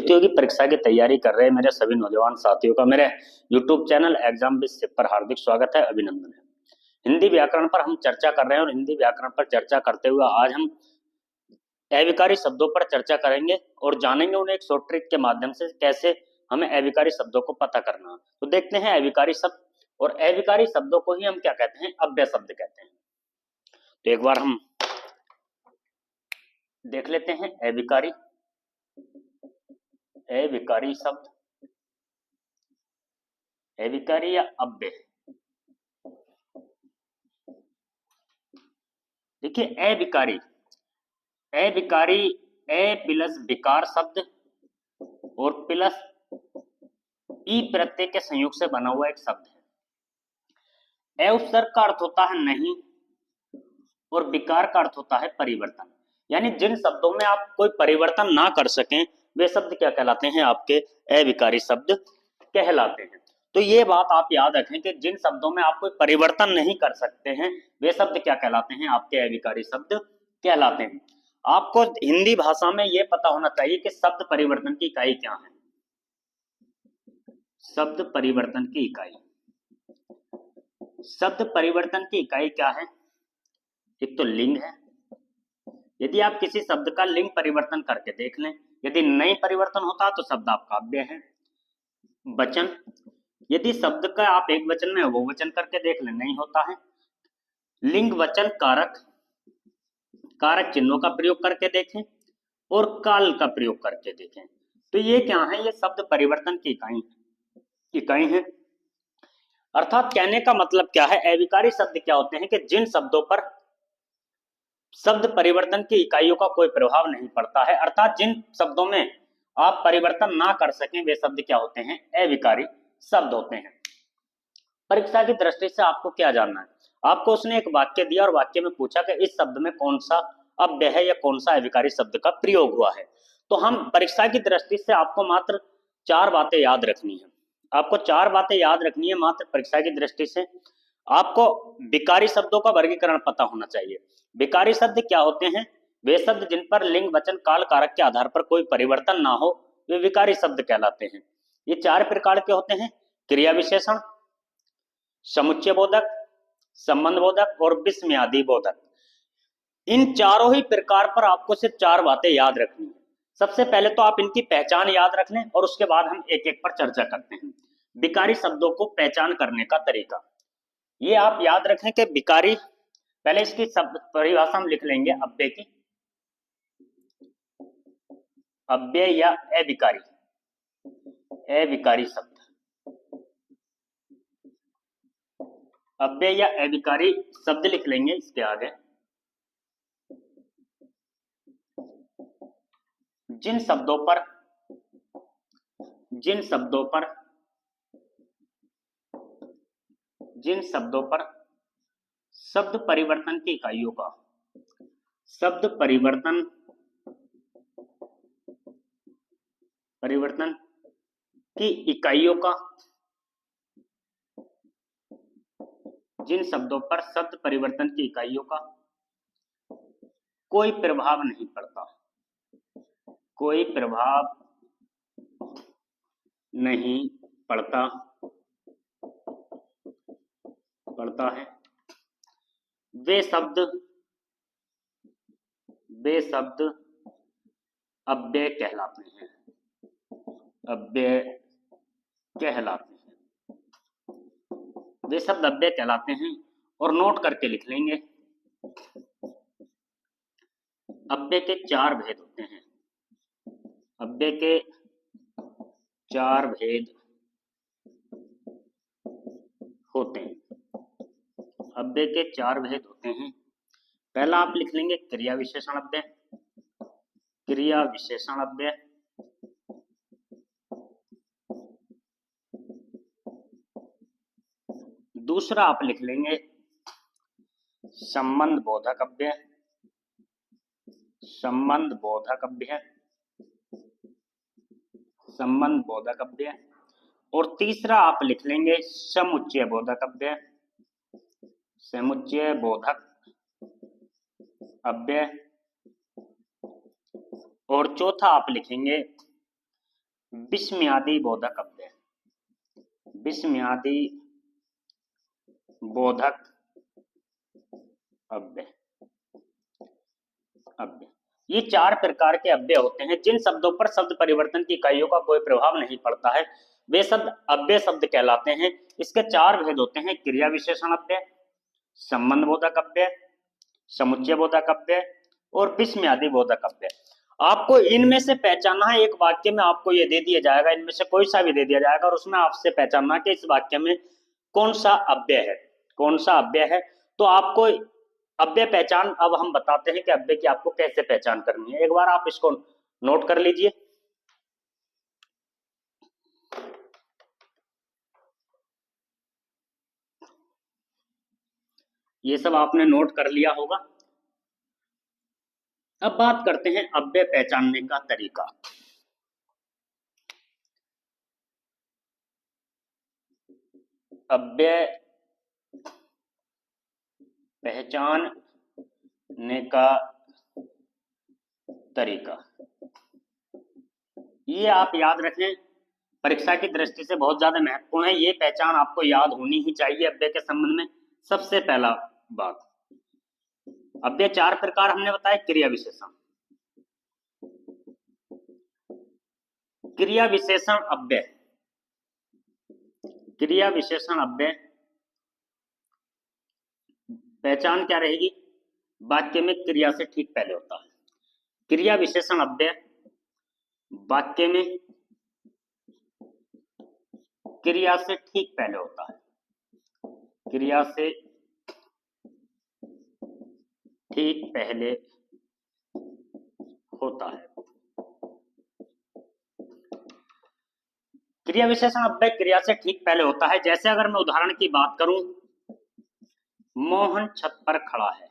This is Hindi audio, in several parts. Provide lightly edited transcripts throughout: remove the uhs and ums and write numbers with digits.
प्रतियोगी परीक्षा की तैयारी कर रहे मेरे सभी नौजवान साथियों का मेरे YouTube चैनल एग्जाम विद सिप पर हार्दिक स्वागत है, अभिनंदन है। हिंदी व्याकरण पर हम चर्चा कर रहे हैं और हिंदी व्याकरण पर चर्चा करते हुए आज हम अविकारी शब्दों पर चर्चा करेंगे और जानेंगे उन्हें एक शॉर्ट ट्रिक के माध्यम से कैसे हमें अविकारी शब्दों को पता करना है। तो देखते हैं अविकारी शब्द, और अविकारी शब्दों को ही हम क्या कहते हैं, अव्यय शब्द कहते हैं। तो एक बार हम देख लेते हैं अविकारी शब्द, अविकारी या अव्यय। देखिए अविकारी ए प्लस विकार शब्द और प्लस ई प्रत्यय के संयोग से बना हुआ एक शब्द है। ए उपसर्ग का अर्थ होता है नहीं और विकार का अर्थ होता है परिवर्तन। यानी जिन शब्दों में आप कोई परिवर्तन ना कर सकें वे शब्द क्या कहलाते हैं, आपके अविकारी शब्द कहलाते हैं। तो ये बात आप याद रखें कि जिन शब्दों में आप कोई परिवर्तन नहीं कर सकते हैं वे शब्द क्या कहलाते हैं, आपके अविकारी शब्द कहलाते हैं। आपको हिंदी भाषा में यह पता होना चाहिए कि शब्द परिवर्तन की इकाई क्या है। शब्द परिवर्तन की इकाई, शब्द परिवर्तन की इकाई क्या है? एक तो लिंग है। यदि आप किसी शब्द का लिंग परिवर्तन करके देख लें, यदि नहीं परिवर्तन होता तो शब्द आपका अव्यय है। वचन, यदि शब्द का आप एक वचन में वो वचन करके देख लें, नहीं होता है। लिंग, वचन, कारक चिन्हों का प्रयोग करके देखें और काल का प्रयोग करके देखें। तो ये क्या है, ये शब्द परिवर्तन की इकाई है। अर्थात कहने का मतलब क्या है, अविकारी शब्द क्या होते हैं कि जिन शब्दों पर शब्द परिवर्तन की इकाइयों का कोई प्रभाव नहीं पड़ता है, अर्थात जिन शब्दों में आप परिवर्तन ना कर सकें वे शब्द क्या होते हैं, अविकारी शब्द होते हैं। परीक्षा की दृष्टि से आपको क्या जानना है, आपको उसने एक वाक्य दिया और वाक्य में पूछा कि इस शब्द में कौन सा अव्यय है या कौन सा अविकारी शब्द का प्रयोग हुआ है। तो हम परीक्षा की दृष्टि से आपको मात्र 4 बातें याद रखनी है। आपको 4 बातें याद रखनी है मात्र परीक्षा की दृष्टि से। आपको विकारी शब्दों का वर्गीकरण पता होना चाहिए। विकारी शब्द क्या होते हैं, वे शब्द जिन पर लिंग, वचन, काल, कारक के आधार पर कोई परिवर्तन ना हो वे विकारी शब्द कहलाते हैं। ये 4 प्रकार के होते हैं, क्रिया विशेषण, समुच्चय बोधक, संबंध बोधक और विस्मयादि बोधक। इन चारों ही प्रकार पर आपको सिर्फ 4 बातें याद रखनी है। सबसे पहले तो आप इनकी पहचान याद रख लें और उसके बाद हम एक एक पर चर्चा करते हैं। विकारी शब्दों को पहचान करने का तरीका, ये आप याद रखें कि विकारी, पहले इसकी शब्द परिभाषा हम लिख लेंगे अव्यय की। अव्यय या अविकारी शब्द, अव्यय या अविकारी शब्द लिख लेंगे इसके आगे। जिन शब्दों पर शब्द परिवर्तन की इकाइयों का, शब्द परिवर्तन की इकाइयों का, जिन शब्दों पर शब्द परिवर्तन की इकाइयों का कोई प्रभाव नहीं पड़ता, कोई प्रभाव नहीं पड़ता है, वे शब्द अव्यय कहलाते हैं। वे शब्द अव्यय कहलाते हैं और नोट करके लिख लेंगे। अव्यय के 4 भेद होते हैं। अव्यय के 4 भेद होते हैं। अव्यय के 4 भेद होते हैं। पहला आप लिख लेंगे क्रिया विशेषण अव्यय, क्रिया विशेषण अव्यय। दूसरा आप लिख लेंगे संबंध बोधक अव्यय, संबंध बोधक अव्यय। और तीसरा आप लिख लेंगे समुच्चय बोधक अव्यय, समुच्चय बोधक अव्यय। और चौथा आप लिखेंगे विस्मयादि बोधक अव्यय, विस्मयादि बोधक अव्यय। अव्यय ये 4 प्रकार के अव्यय होते हैं। जिन शब्दों पर शब्द परिवर्तन की इकाइयों का कोई प्रभाव नहीं पड़ता है वे शब्द अव्यय शब्द कहलाते हैं। इसके 4 भेद होते हैं: क्रिया विशेषण अव्यय, संबंध बोधक अव्यय, समुच्चय बोधक अव्यय और विस्मयादि बोधक अव्यय। आपको इनमें से पहचानना है। एक वाक्य में आपको ये दे दिया जाएगा, इनमें से कोई सा भी दे दिया जाएगा और उसमें आपसे पहचानना कि इस वाक्य में कौन सा अव्यय है, कौन सा अव्यय है। तो आपको अव्यय पहचान अब हम बताते हैं कि अव्यय की आपको कैसे पहचान करनी है। एक बार आप इसको नोट कर लीजिए। ये सब आपने नोट कर लिया होगा। अब बात करते हैं अव्यय पहचानने का तरीका। अव्यय पहचानने का तरीका ये आप याद रखें, परीक्षा की दृष्टि से बहुत ज्यादा महत्वपूर्ण है। ये पहचान आपको याद होनी ही चाहिए अव्यय के संबंध में। सबसे पहला बात, अव्यय 4 प्रकार हमने बताया। क्रिया विशेषण, क्रिया विशेषण अव्यय, क्रिया विशेषण अव्यय पहचान क्या रहेगी? वाक्य में क्रिया से ठीक पहले होता है। क्रिया विशेषण अव्यय वाक्य में क्रिया से ठीक पहले होता है, क्रिया से ठीक पहले होता है। क्रिया विशेषण अव्यय क्रिया से ठीक पहले होता है। जैसे अगर मैं उदाहरण की बात करूं, मोहन छत पर खड़ा है,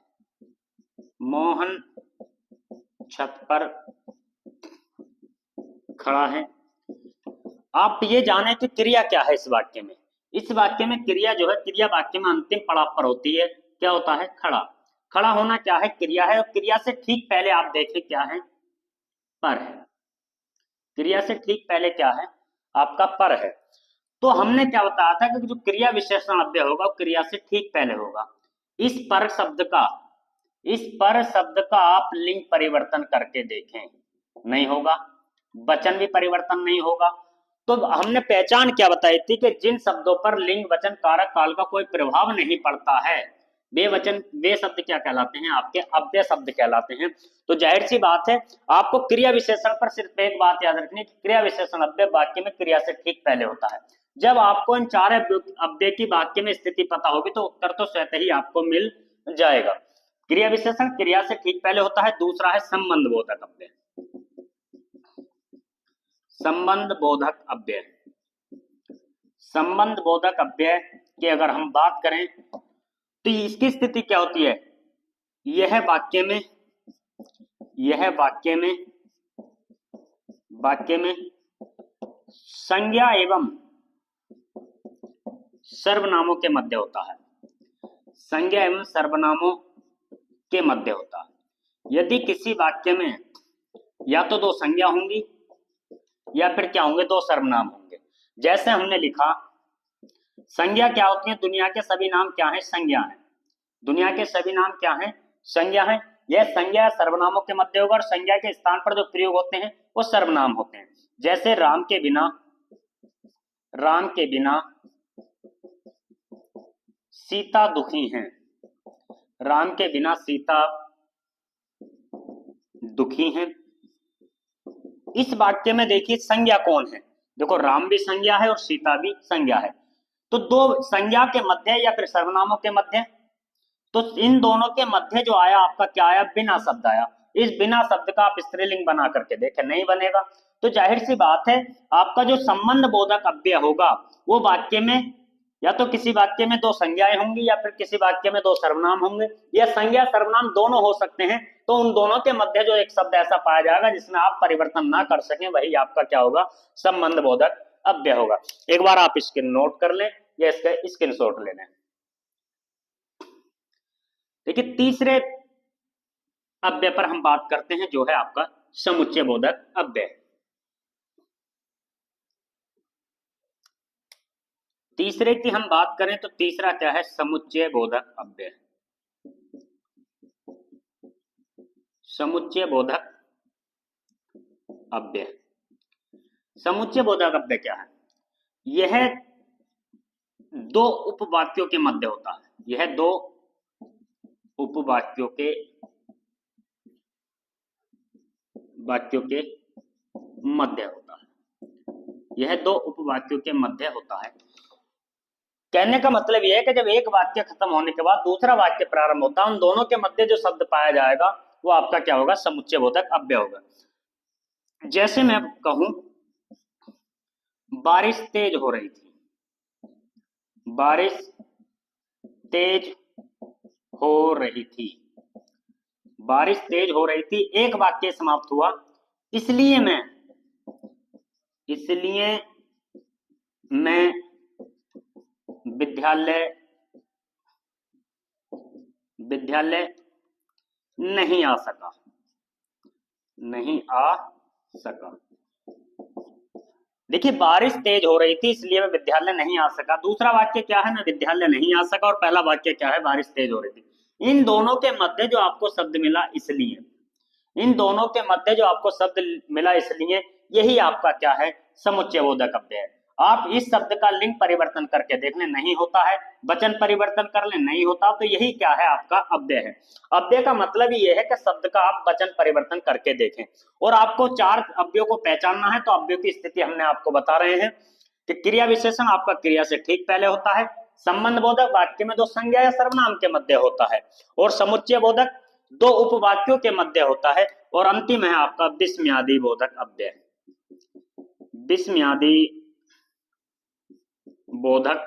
मोहन छत पर खड़ा है। आप ये जाने कि क्रिया क्या है इस वाक्य में। इस वाक्य में क्रिया जो है, क्रिया वाक्य में अंतिम पड़ाव पर होती है। क्या होता है? खड़ा। खड़ा होना क्या है? क्रिया है। और क्रिया से ठीक पहले आप देखें क्या है? पर है। क्रिया से ठीक पहले क्या है? आपका पर है। तो हमने क्या बताया था कि जो क्रिया विशेषण अव्यय होगा वो क्रिया से ठीक पहले होगा। इस पर शब्द का, इस पर शब्द का आप लिंग परिवर्तन करके देखें, नहीं होगा। वचन भी परिवर्तन नहीं होगा। तो हमने पहचान क्या बताई थी कि जिन शब्दों पर लिंग वचन कारक काल का कोई प्रभाव नहीं पड़ता है वे वचन, वे शब्द क्या कहलाते हैं? आपके अव्यय शब्द कहलाते हैं। तो जाहिर सी बात है, आपको क्रिया विशेषण पर सिर्फ एक बात याद रखनी है कि क्रिया विशेषण अव्यय वाक्य में क्रिया से ठीक पहले होता है। जब आपको इन 4 अव्यय की वाक्य में स्थिति पता होगी तो उत्तर तो स्वतः ही आपको मिल जाएगा। क्रिया विशेषण क्रिया से ठीक पहले होता है। दूसरा है संबंध बोधक अव्यय, संबंध बोधक अव्यय। संबंध बोधक अव्यय की अगर हम बात करें तो इसकी स्थिति क्या होती है? यह वाक्य में, यह वाक्य में संज्ञा एवं सर्वनामों के मध्य होता है। संज्ञा एवं सर्वनामों के मध्य होता है। यदि किसी वाक्य में या तो 2 संज्ञा होंगी या फिर क्या होंगे? 2 सर्वनाम होंगे। जैसे हमने लिखा, संज्ञा क्या होती है? दुनिया के सभी नाम क्या है? संज्ञा है। दुनिया के सभी नाम क्या है? संज्ञा है। यह संज्ञा सर्वनामों के मध्य होगा और संज्ञा के स्थान पर जो प्रयोग होते हैं वो सर्वनाम होते हैं। जैसे राम के बिना, राम के बिना सीता दुखी हैं, राम के बिना सीता दुखी हैं। इस वाक्य में देखिए संज्ञा कौन है? देखो, राम भी संज्ञा है और सीता भी संज्ञा है। तो 2 संज्ञा के मध्य या फिर सर्वनामों के मध्य, तो इन दोनों के मध्य जो आया आपका क्या आया? बिना शब्द आया। इस बिना शब्द का आप स्त्रीलिंग बना करके देखें, नहीं बनेगा। तो जाहिर सी बात है, आपका जो संबंध बोधक अव्यय होगा वो वाक्य में या तो किसी वाक्य में 2 संज्ञाएं होंगी या फिर किसी वाक्य में 2 सर्वनाम होंगे, या संज्ञा सर्वनाम दोनों हो सकते हैं। तो उन दोनों के मध्य जो एक शब्द ऐसा पाया जाएगा जिसमें आप परिवर्तन ना कर सकें, वही आपका क्या होगा? संबंध बोधक अव्यय होगा। एक बार आप इसके नोट कर लें या इसका स्क्रीनशॉट ले लें। देखिए, तीसरे अव्यय पर हम बात करते हैं जो है आपका समुच्चय बोधक अव्यय। तीसरे की हम बात करें तो तीसरा क्या है, समुच्चय बोधक अव्यय। समुच्चय बोधक अव्यय। समुच्चय बोधक अव्यय क्या है? यह दो उपवाक्यों के मध्य होता है। यह दो उपवाक्यों के मध्य होता है। यह दो उपवाक्यों के मध्य होता है। कहने का मतलब यह है कि जब एक वाक्य खत्म होने के बाद दूसरा वाक्य प्रारंभ होता है, उन दोनों के मध्य जो शब्द पाया जाएगा वो आपका क्या होगा, समुच्चय बोधक अव्यय होगा। जैसे मैं कहूं बारिश तेज हो रही थी, बारिश तेज हो रही थी, बारिश तेज हो रही थी, एक वाक्य समाप्त हुआ। इसलिए मैं विद्यालय नहीं आ सका। देखिए, बारिश तेज हो रही थी इसलिए मैं विद्यालय नहीं आ सका। दूसरा वाक्य क्या है, मैं विद्यालय नहीं आ सका। और पहला वाक्य क्या है, बारिश तेज हो रही थी। इन दोनों के मध्य जो आपको शब्द मिला इसलिए, इन दोनों के मध्य जो आपको शब्द मिला इसलिए, यही आपका क्या है, समुच्चय बोधक अव्यय है। आप इस शब्द का लिंग परिवर्तन करके देख लें, नहीं होता है। वचन परिवर्तन कर लें, नहीं होता। तो यही क्या है, आपका अव्यय है। अव्यय का मतलब ही यह है कि शब्द का आप वचन परिवर्तन करके देखें। और आपको चार अव्ययों को पहचानना है। तो अव्ययों की स्थिति हमने आपको बता रहे हैं कि क्रिया विशेषण आपका क्रिया से ठीक पहले होता है। संबंध बोधक वाक्य में दो संज्ञा या सर्वनाम के मध्य होता है। और समुच्चय बोधक दो उपवाक्यों के मध्य होता है। और अंतिम है आपका विस्मयादि बोधक अव्यय। विस्मयादि बोधक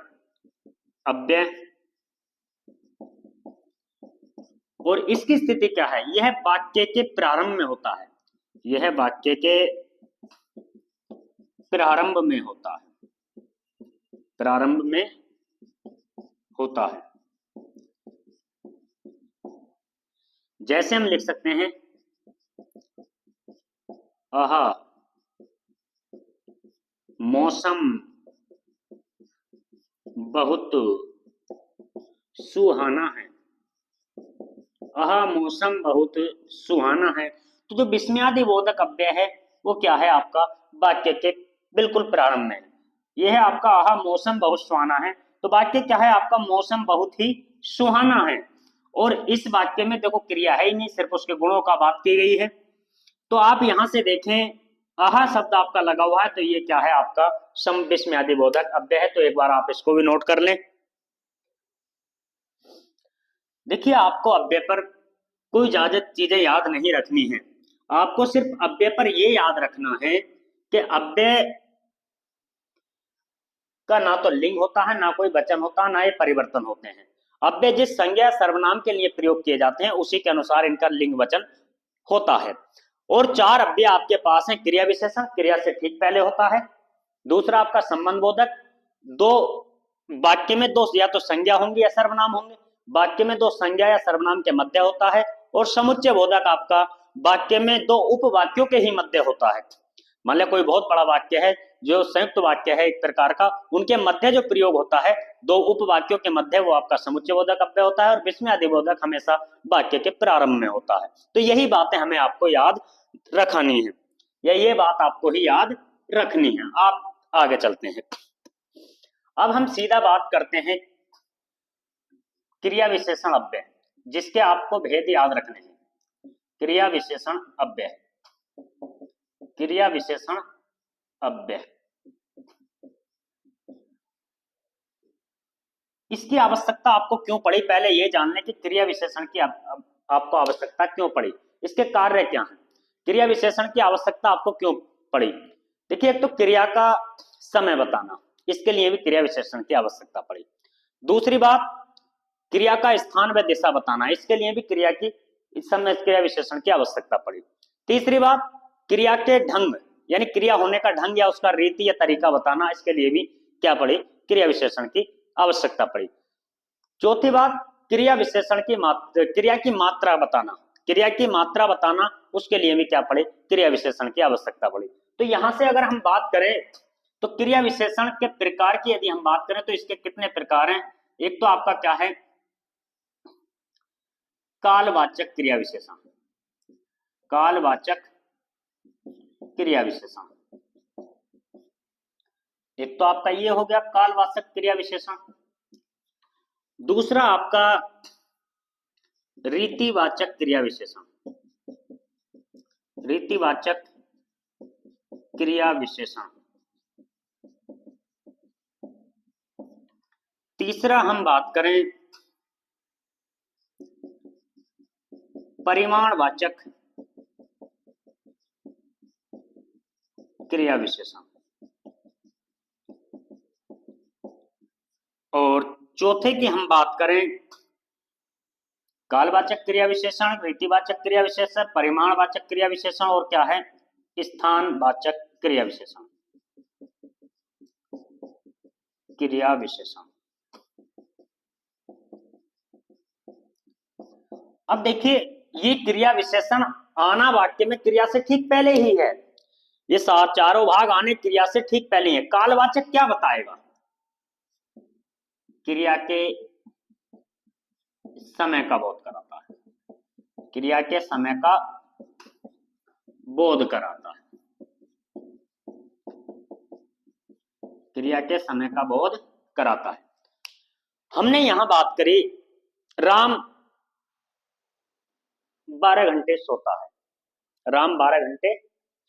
अव्यय। और इसकी स्थिति क्या है, यह वाक्य के प्रारंभ में होता है। यह वाक्य के प्रारंभ में होता है। प्रारंभ में होता है। जैसे हम लिख सकते हैं, आहा मौसम बहुत सुहाना है। आहा मौसम बहुत सुहाना है। तो जो विस्मयादि बोधक अव्यय है वो क्या है, आपका वाक्य के बिल्कुल प्रारंभ में। यह है आपका आहा मौसम बहुत सुहाना है। तो वाक्य क्या है आपका, मौसम बहुत ही सुहाना है। और इस वाक्य में देखो क्रिया है ही नहीं, सिर्फ उसके गुणों का बात की गई है। तो आप यहां से देखें, आहा शब्द आपका लगा हुआ है, तो ये क्या है, आपका सम विस्मयादि बोधक अव्यय है। तो एक बार आप इसको भी नोट कर लें। देखिए, आपको अव्यय पर कोई ज्यादा चीजें याद नहीं रखनी है। आपको सिर्फ अव्यय पर ये याद रखना है कि अव्यय का ना तो लिंग होता है, ना कोई वचन होता है, ना ये परिवर्तन होते हैं। अव्यय जिस संज्ञा सर्वनाम के लिए प्रयोग किए जाते हैं उसी के अनुसार इनका लिंग वचन होता है। और चार अव्यय आपके पास हैं। क्रिया विशेषण क्रिया से ठीक पहले होता है। दूसरा आपका संबंध बोधक, दो वाक्य में दो या तो संज्ञा होंगी या सर्वनाम होंगे। वाक्य में दो संज्ञा या सर्वनाम के मध्य होता है। और समुच्चय बोधक आपका वाक्य में दो उपवाक्यों के ही मध्य होता है। मान लिया कोई बहुत बड़ा वाक्य है, जो संयुक्त वाक्य है एक प्रकार का, उनके मध्य जो प्रयोग होता है दो उपवाक्यों के मध्य, वो आपका समुच्चय बोधक अव्यय होता है। और विस्मयादि बोधक हमेशा वाक्य के प्रारंभ में होता है। तो यही बातें हमें आपको याद रखनी है, या ये बात आपको ही याद रखनी है। आप आगे चलते हैं। अब हम सीधा बात करते हैं क्रिया विशेषण अव्यय, जिसके आपको भेद याद रखने हैं। क्रिया विशेषण अव्यय, क्रिया विशेषण अव्यय, इसकी आवश्यकता आपको क्यों पड़ी, पहले ये जान लें कि क्रिया विशेषण की आपको आवश्यकता क्यों पड़ी, इसके कार्य क्या हैं। क्रिया विशेषण की आवश्यकता आपको क्यों पड़ी? देखिए, एक तो क्रिया का समय बताना, इसके लिए भी क्रिया विशेषण की आवश्यकता पड़ी। दूसरी बात, क्रिया का स्थान व दिशा बताना, इसके लिए भी क्रिया विशेषण की आवश्यकता पड़ी। तीसरी बात, क्रिया के ढंग यानी क्रिया होने का ढंग या उसका रीति या तरीका बताना, इसके लिए भी क्या पड़ी, क्रिया विशेषण की आवश्यकता पड़ी। चौथी बात, क्रिया विशेषण की क्रिया की मात्रा बताना, क्रिया की मात्रा बताना, उसके लिए भी क्या पड़े, क्रिया विशेषण की आवश्यकता पड़ी। तो यहां से अगर हम बात करें तो क्रिया विशेषण के प्रकार की यदि हम बात करें तो इसके कितने प्रकार हैं। एक तो आपका क्या है, कालवाचक क्रिया विशेषण, कालवाचक क्रिया विशेषण। एक तो आपका ये हो गया कालवाचक क्रिया विशेषण। दूसरा आपका रीतिवाचक क्रिया विशेषण, रीतिवाचक क्रिया विशेषण। तीसरा हम बात करें परिमाणवाचक क्रिया विशेषण। और चौथे की हम बात करें कालवाचक क्रिया विशेषण, रीतिवाचक क्रिया विशेषण, परिमाणवाचक क्रिया विशेषण और क्या है, स्थानवाचक क्रिया विशेषण, क्रिया विशेषण। अब देखिए ये क्रिया विशेषण आना वाक्य में क्रिया से ठीक पहले ही है, ये चारों भाग आने क्रिया से ठीक पहले है। कालवाचक क्या बताएगा, क्रिया के समय का बोध कराता है, क्रिया के समय का बोध कराता है, क्रिया के समय का बोध कराता है। हमने यहां बात करी राम 12 घंटे सोता है, राम 12 घंटे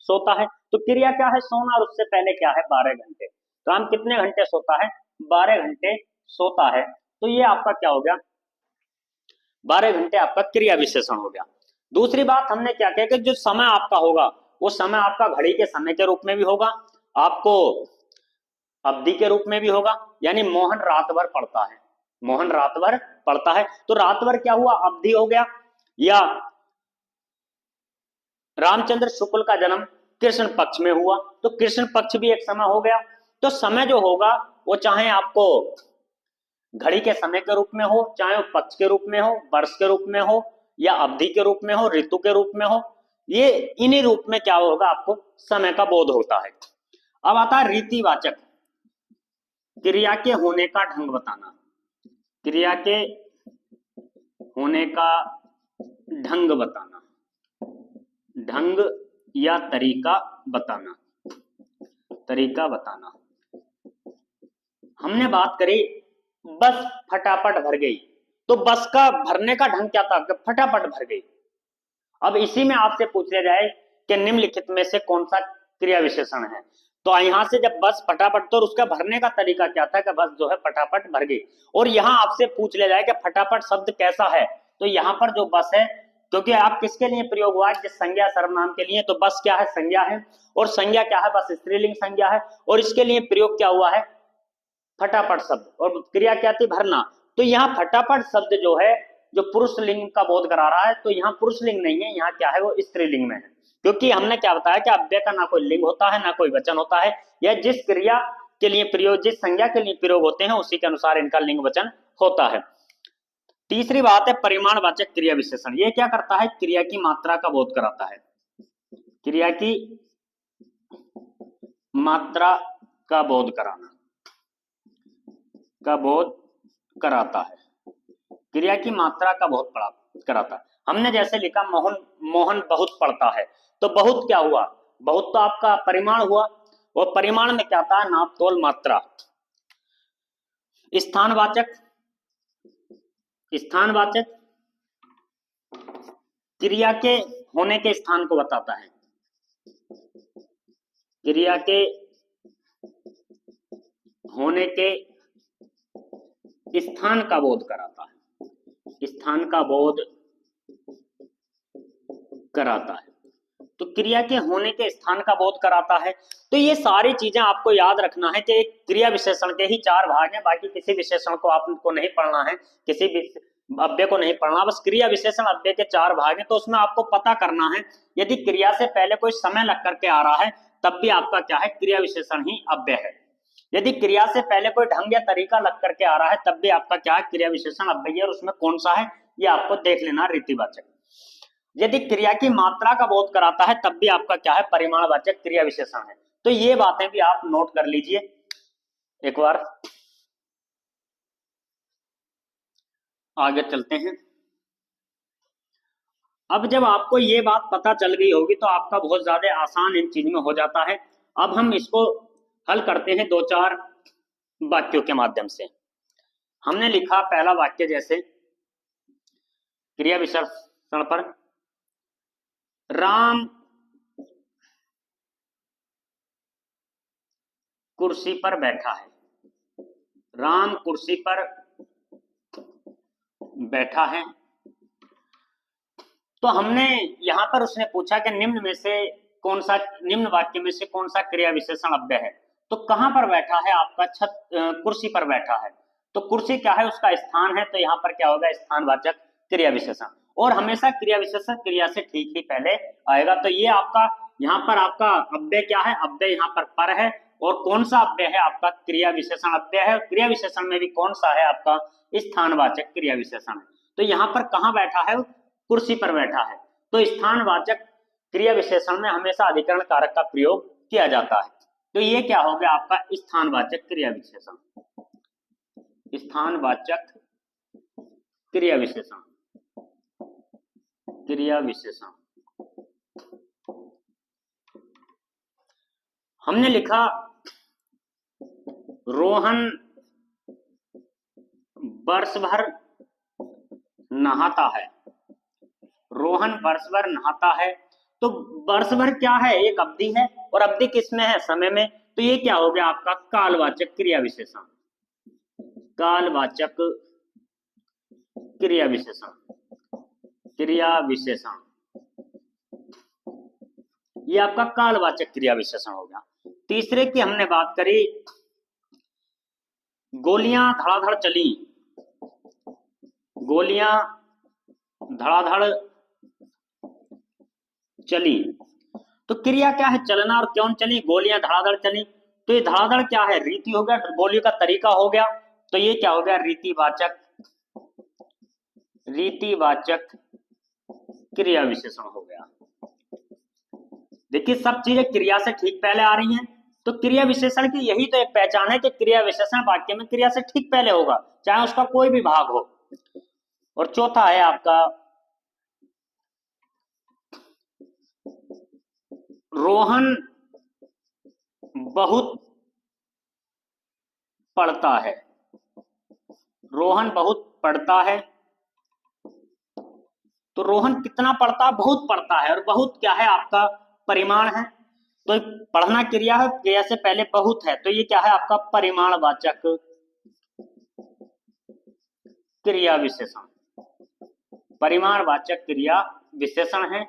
सोता है, तो क्रिया क्या है, सोना, और उससे पहले क्या है, 12 घंटे। राम कितने घंटे सोता है, 12 घंटे सोता है, तो ये आपका क्या हो गया, 12 घंटे आपका क्रिया विशेषण हो गया। दूसरी बात हमने क्या किया कि जो समय आपका होगा वो समय आपका घड़ी के समय के रूप में भी होगा, आपको अवधि के रूप में भी होगा। यानी मोहन रात भर पढ़ता है, मोहन रात भर पढ़ता है, तो रात भर क्या हुआ, अवधि हो गया। या रामचंद्र शुक्ल का जन्म कृष्ण पक्ष में हुआ, तो कृष्ण पक्ष भी एक समय हो गया। तो समय जो होगा वो चाहे आपको घड़ी के समय के रूप में हो, चाहे वो पक्ष के रूप में हो, वर्ष के रूप में हो, या अवधि के रूप में हो, ऋतु के रूप में हो, ये इन्हीं रूप में क्या होगा, आपको समय का बोध होता है। अब आता है रीतिवाचक, क्रिया के होने का ढंग बताना, क्रिया के होने का ढंग बताना, ढंग या तरीका बताना, तरीका बताना। हमने बात करी बस फटाफट भर गई, तो बस का भरने का ढंग क्या था, फटाफट भर गई। अब इसी में आपसे पूछ लिया जाए कि निम्नलिखित में से कौन सा क्रिया विशेषण है, तो यहां से जब बस फटाफट, तो उसका भरने का तरीका क्या था कि बस जो है फटाफट भर गई। और यहां आपसे पूछ लिया जाए कि फटाफट शब्द कैसा है, तो यहां पर जो बस है, क्योंकि आप किसके लिए प्रयोग हुआ है, जिस संज्ञा सर्वनाम के लिए, तो बस क्या है, संज्ञा है, और संज्ञा क्या है, बस स्त्रीलिंग संज्ञा है, और इसके लिए प्रयोग क्या हुआ है, फटाफट शब्द, और क्रिया क्या थी, भरना। तो यहाँ फटाफट शब्द जो है जो पुरुष लिंग का बोध करा रहा है, तो यहाँ पुरुष लिंग नहीं है, यहाँ क्या है, वो स्त्रीलिंग में है। क्योंकि हमने क्या बताया कि अव्यय का ना कोई लिंग होता है ना कोई वचन होता है, यह जिस क्रिया के लिए प्रयोग, जिस संज्ञा के लिए प्रयोग होते हैं उसी के अनुसार इनका लिंग वचन होता है। तीसरी बात है परिमाणवाचक क्रिया विशेषण, ये क्या करता है, क्रिया की मात्रा का बोध कराता है, क्रिया की मात्रा का बोध कराना, का बोध कराता है, क्रिया की मात्रा का बोध कराता है। हमने जैसे लिखा मोहन, मोहन बहुत पढ़ता है, तो बहुत क्या हुआ, बहुत तो आपका परिमाण हुआ, और परिमाण में क्या था, नाप तोल मात्रा। स्थानवाचक, स्थानवाचक क्रिया के होने के स्थान को बताता है, क्रिया के होने के स्थान का बोध कराता है, स्थान का बोध कराता है। तो क्रिया के होने के स्थान का बोध कराता है। तो ये सारी चीजें आपको याद रखना है कि एक क्रिया विशेषण के ही 4 भाग हैं, बाकी किसी विशेषण को आपको नहीं पढ़ना है, किसी भी अव्यय को नहीं पढ़ना, बस क्रिया विशेषण अव्यय के 4 भाग हैं। तो उसमें आपको पता करना है यदि क्रिया से पहले कोई समय लग करके आ रहा है तब भी आपका क्या है, क्रिया विशेषण ही अव्यय है। यदि क्रिया से पहले कोई ढंग या तरीका लग करके आ रहा है तब भी आपका क्या है, क्रिया विशेषण अव्यय है, और उसमें कौन सा है ये आपको देख लेना, रीतिवाचक। यदि क्रिया की मात्रा का बोध कराता है तब भी आपका क्या है, परिमाणवाचक क्रिया विशेषण है। तो ये बातें भी आप नोट कर लीजिए एक बार। आगे चलते हैं। अब जब आपको ये बात पता चल गई होगी तो आपका बहुत ज्यादा आसान इन चीज में हो जाता है। अब हम इसको हल करते हैं दो चार वाक्यों के माध्यम से। हमने लिखा पहला वाक्य, जैसे क्रिया विशेषण पर, राम कुर्सी पर बैठा है। राम कुर्सी पर बैठा है। तो हमने यहां पर उसने पूछा कि निम्न में से कौन सा, निम्न वाक्य में से कौन सा क्रिया विशेषण अव्यय है। तो कहां पर बैठा है आपका, कुर्सी पर बैठा है। तो कुर्सी क्या है, उसका स्थान है, तो यहाँ पर क्या होगा, स्थानवाचक क्रिया विशेषण। और हमेशा क्रिया विशेषण क्रिया से ठीक ही पहले आएगा। तो ये आपका यहाँ पर आपका अव्यय क्या है, अव्यय यहाँ पर है। और कौन सा अव्यय है आपका, क्रिया विशेषण अव्यय है। क्रिया विशेषण में भी कौन सा है आपका, स्थानवाचक क्रिया विशेषण है। तो यहाँ पर कहाँ बैठा है, कुर्सी पर बैठा है। तो स्थानवाचक क्रिया विशेषण में हमेशा अधिकरण कारक का प्रयोग किया जाता है। तो ये क्या हो गया आपका, स्थानवाचक क्रिया विशेषण। स्थानवाचक क्रिया विशेषण, क्रिया विशेषण। हमने लिखा रोहन वर्ष भर नहाता है। रोहन वर्ष भर नहाता है। तो वर्ष भर क्या है, एक अवधि है, और अवधि किसमें है, समय में। तो ये क्या हो गया आपका, कालवाचक क्रिया विशेषण। कालवाचक क्रिया विशेषण, क्रिया विशेषण। ये आपका कालवाचक क्रिया विशेषण हो गया। तीसरे की हमने बात करी, गोलियां धड़ाधड़ चली। गोलियां धड़ाधड़ चली। तो क्रिया क्या है, चलना। और क्यों चली, गोलियां धड़ाधड़ चली। तो ये धड़ाधड़ क्या है, रीति हो गया, गोलियों का तरीका हो गया। तो ये क्या हो गया, रीतिवाचक, रीतिवाचक क्रिया विशेषण हो गया। देखिए सब चीजें क्रिया से ठीक पहले आ रही हैं। तो क्रिया विशेषण की यही तो एक पहचान है कि क्रिया विशेषण वाक्य में क्रिया से ठीक पहले होगा, चाहे उसका कोई भी भाग हो। और चौथा है आपका, रोहन बहुत पढ़ता है। रोहन बहुत पढ़ता है। तो रोहन कितना पढ़ता है, बहुत पढ़ता है। और बहुत क्या है आपका, परिमाण है। तो पढ़ना क्रिया है, क्रिया से पहले बहुत है, तो ये क्या है आपका, परिमाणवाचक क्रिया विशेषण। परिमाणवाचक क्रिया विशेषण है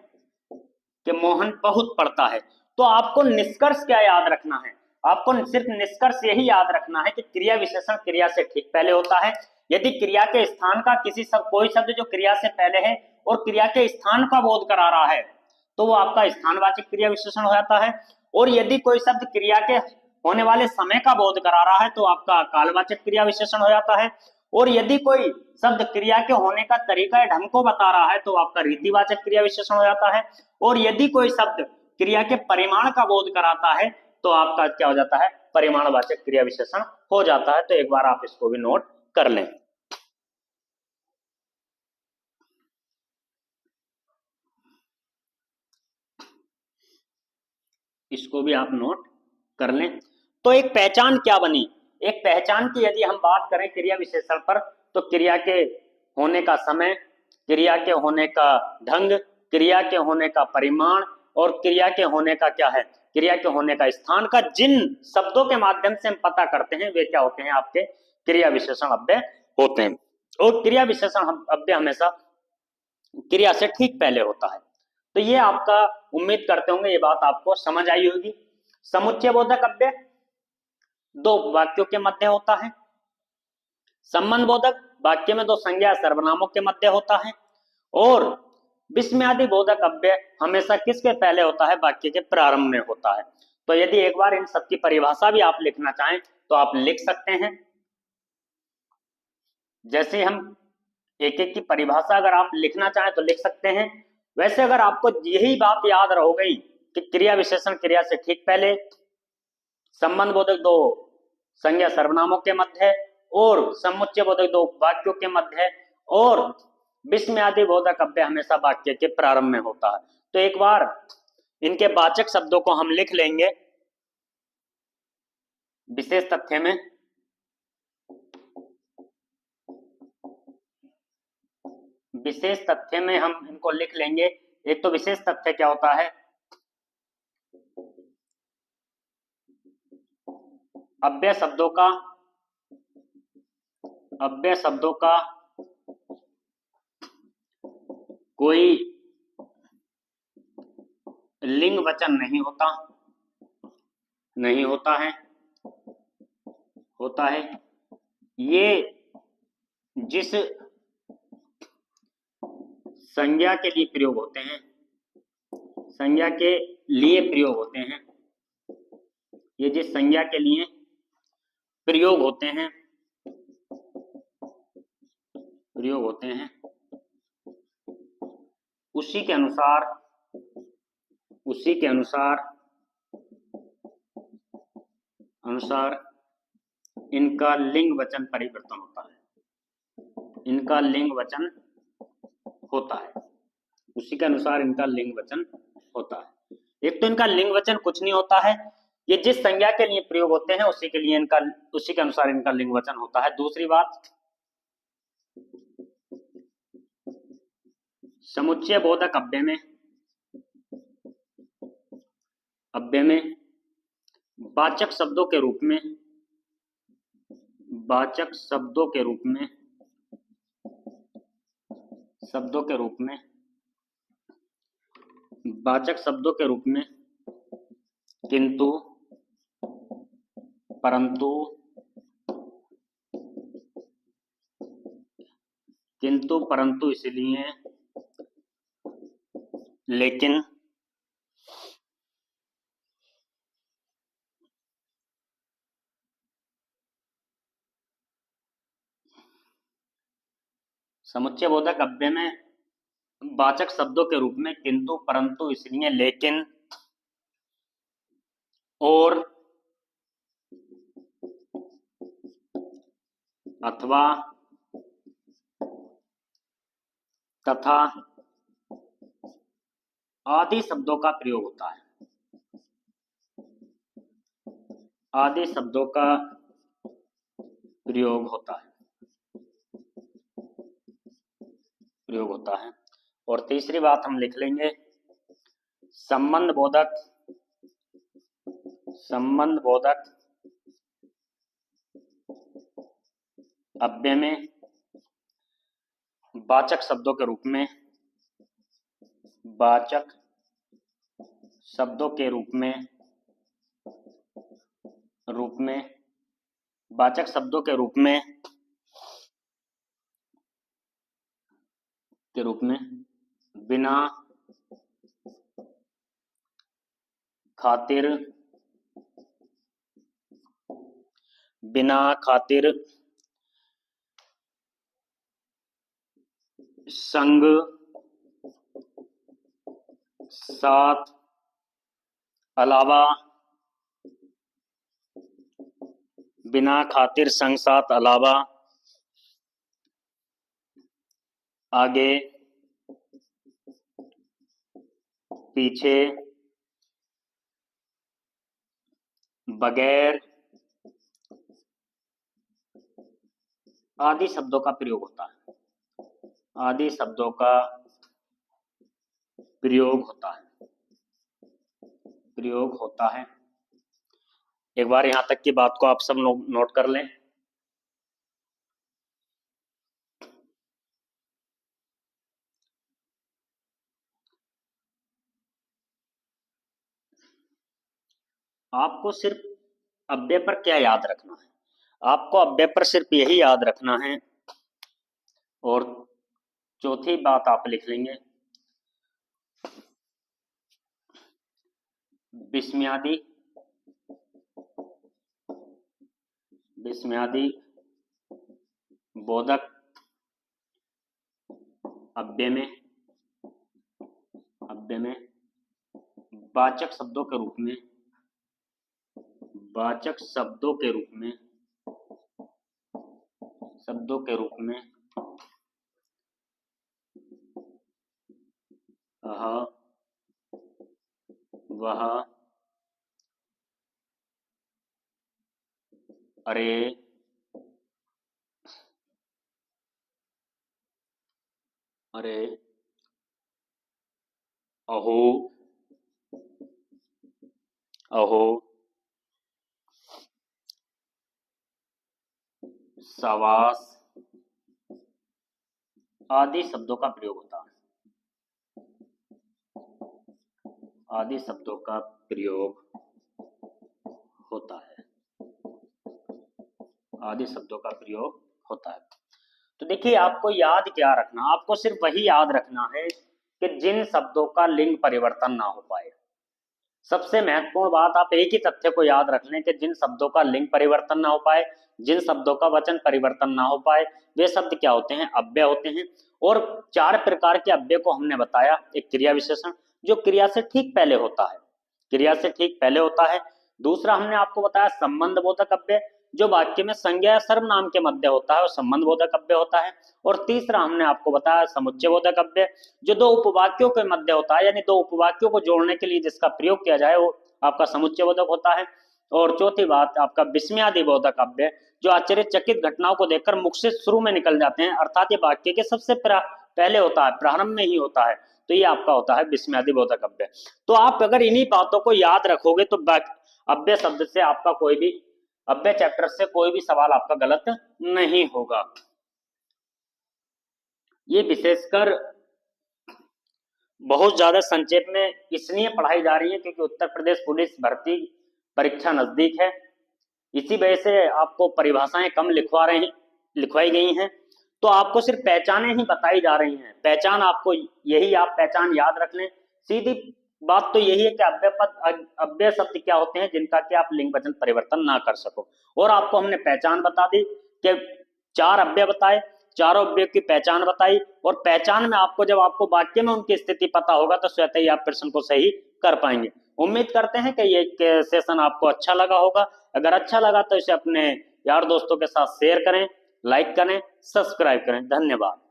कि मोहन बहुत पढ़ता है। तो आपको निष्कर्ष क्या याद रखना है, आपको सिर्फ निष्कर्ष यही याद रखना है कि क्रिया विशेषण क्रिया से ठीक पहले होता है। यदि क्रिया के स्थान का किसी कोई शब्द जो क्रिया से पहले है और क्रिया के स्थान का बोध करा रहा है, तो वो आपका स्थानवाचक क्रिया विशेषण हो जाता है। और यदि कोई शब्द क्रिया के होने वाले समय का बोध करा रहा है तो आपका कालवाचक क्रिया विशेषण हो जाता है। और यदि कोई शब्द क्रिया के होने का तरीका या ढंग को बता रहा है तो आपका रीतिवाचक क्रिया विशेषण हो जाता है। और यदि कोई शब्द क्रिया के परिमाण का बोध कराता है तो आपका क्या हो जाता है, परिमाणवाचक क्रिया विशेषण हो जाता है। तो एक बार आप इसको भी नोट कर लें। इसको भी आप नोट कर लें। तो एक पहचान क्या बनी, एक पहचान की यदि हम बात करें क्रिया विशेषण पर, तो क्रिया के होने का समय, क्रिया के होने का ढंग, क्रिया के होने का परिमाण, और क्रिया के होने का क्या है, क्रिया के होने का स्थान का जिन शब्दों के माध्यम से हम पता करते हैं वे क्या होते हैं, आपके क्रिया विशेषण अव्यय होते हैं। और क्रिया विशेषण अव्यय हमेशा क्रिया से ठीक पहले होता है। तो ये आपका, उम्मीद करते होंगे ये बात आपको समझ आई होगी। समुच्चय बोधक अव्यय दो वाक्यों के मध्य होता है। संबंध बोधक वाक्य में दो संज्ञा सर्वनामों के मध्य होता है। और विस्मयादि बोधक अव्यय हमेशा किसके पहले होता है, वाक्य के प्रारंभ में होता है। तो यदि एक बार इन सबकी परिभाषा भी आप लिखना चाहें तो आप लिख सकते हैं। जैसे हम एक एक की परिभाषा अगर आप लिखना चाहें तो लिख सकते हैं। वैसे अगर आपको यही बात याद रह गई कि क्रिया विशेषण क्रिया से ठीक पहले, संबंध बोधक दो संज्ञा सर्वनामों के मध्य है, और समुच्चय बोधक दो वाक्यों के मध्य है, और विस्मयादि बोधक अव्यय हमेशा वाक्य के प्रारंभ में होता है। तो एक बार इनके वाचक शब्दों को हम लिख लेंगे विशेष तथ्य में। विशेष तथ्य में हम इनको लिख लेंगे। एक तो विशेष तथ्य क्या होता है, अव्यय शब्दों का कोई लिंग वचन नहीं होता है। ये जिस संज्ञा के लिए प्रयोग होते हैं, ये जिस संज्ञा के लिए प्रयोग होते हैं उसी के अनुसार इनका लिंग वचन परिवर्तन होता है। उसी के अनुसार इनका लिंग वचन होता है। एक तो इनका लिंग वचन कुछ नहीं होता है, ये जिस संज्ञा के लिए प्रयोग होते हैं उसी के अनुसार इनका लिंग वचन होता है। दूसरी बात, समुच्चय बोधक अव्यय में वाचक शब्दों के रूप में किंतु परंतु इसलिए लेकिन समुच्चय बोधक अव्यय में वाचक शब्दों के रूप में किंतु परंतु इसलिए लेकिन और अथवा तथा आदि शब्दों का प्रयोग होता है। प्रयोग होता है। और तीसरी बात हम लिख लेंगे, संबंध बोधक अव्यय में वाचक शब्दों के रूप में बिना खातिर संग साथ अलावा आगे पीछे बगैर आदि शब्दों का प्रयोग होता है। एक बार यहां तक की बात को आप सब नोट कर लें। आपको सिर्फ अव्यय पर क्या याद रखना है, आपको अव्यय पर सिर्फ यही याद रखना है। और चौथी बात आप लिख लेंगे, विस्मयादि बोधक अव्यय में वाचक शब्दों के रूप में वाचक शब्दों के रूप में वह, अरे, अहो, शाबाश आदि शब्दों का प्रयोग होता है। आदि शब्दों का प्रयोग होता है। आदि शब्दों का प्रयोग होता है। तो देखिए, आपको याद क्या रखना, आपको सिर्फ वही याद रखना है कि जिन शब्दों का लिंग परिवर्तन ना हो पाए। सबसे महत्वपूर्ण बात, आप एक ही तथ्य को याद रख लें कि जिन शब्दों का लिंग परिवर्तन ना हो पाए, जिन शब्दों का वचन परिवर्तन ना हो पाए, वे शब्द क्या होते हैं? अव्यय होते हैं। और 4 प्रकार के अव्यय को हमने बताया। एक क्रिया विशेषण, जो क्रिया से ठीक पहले होता है, क्रिया से ठीक पहले होता है। दूसरा हमने आपको बताया संबंध बोधक अव्यय, जो वाक्य में संज्ञा या सर्वनाम के मध्य होता है और संबंध बोधक अव्यय होता है। और तीसरा हमने आपको बताया समुच्चय बोधक अव्यय, जो दो उपवाक्यों के मध्य होता है, यानी दो उपवाक्यों को जोड़ने के लिए जिसका प्रयोग किया जाए वो आपका समुच्चय बोधक होता है। और चौथी बात आपका विस्मयादि बोधक अव्यय, जो आश्चर्यचकित घटनाओं को देखकर मुख से शुरू में निकल जाते हैं, अर्थात ये वाक्य के सबसे पहले होता है, प्रारंभ में ही होता है। तो ये आपका होता है विस्मयादि बोधक अव्यय। तो आप अगर इन्हीं बातों को याद रखोगे तो अव्यय शब्द से आपका कोई भी, अव्यय चैप्टर से कोई भी सवाल आपका गलत नहीं होगा। ये विशेषकर बहुत ज्यादा संक्षेप में इसलिए पढ़ाई जा रही है क्योंकि उत्तर प्रदेश पुलिस भर्ती परीक्षा नजदीक है। इसी वजह से आपको परिभाषाएं कम लिखवाई गई हैं। तो आपको सिर्फ पहचानें ही बताई जा रही हैं। पहचान आपको यही, आप पहचान याद रख लें। सीधी बात तो यही है कि अव्यय शब्द क्या होते हैं जिनका कि आप लिंग वचन परिवर्तन ना कर सको। और आपको हमने पहचान बता दी कि 4 अव्यय बताए, चारों अव्यय की पहचान बताई। और पहचान में आपको, जब आपको वाक्य में उनकी स्थिति पता होगा तो स्वतः ही आप प्रश्न को सही कर पाएंगे। उम्मीद करते हैं कि ये सेशन आपको अच्छा लगा होगा। अगर अच्छा लगा तो इसे अपने यार दोस्तों के साथ शेयर करें, लाइक करें, सब्सक्राइब करें। धन्यवाद।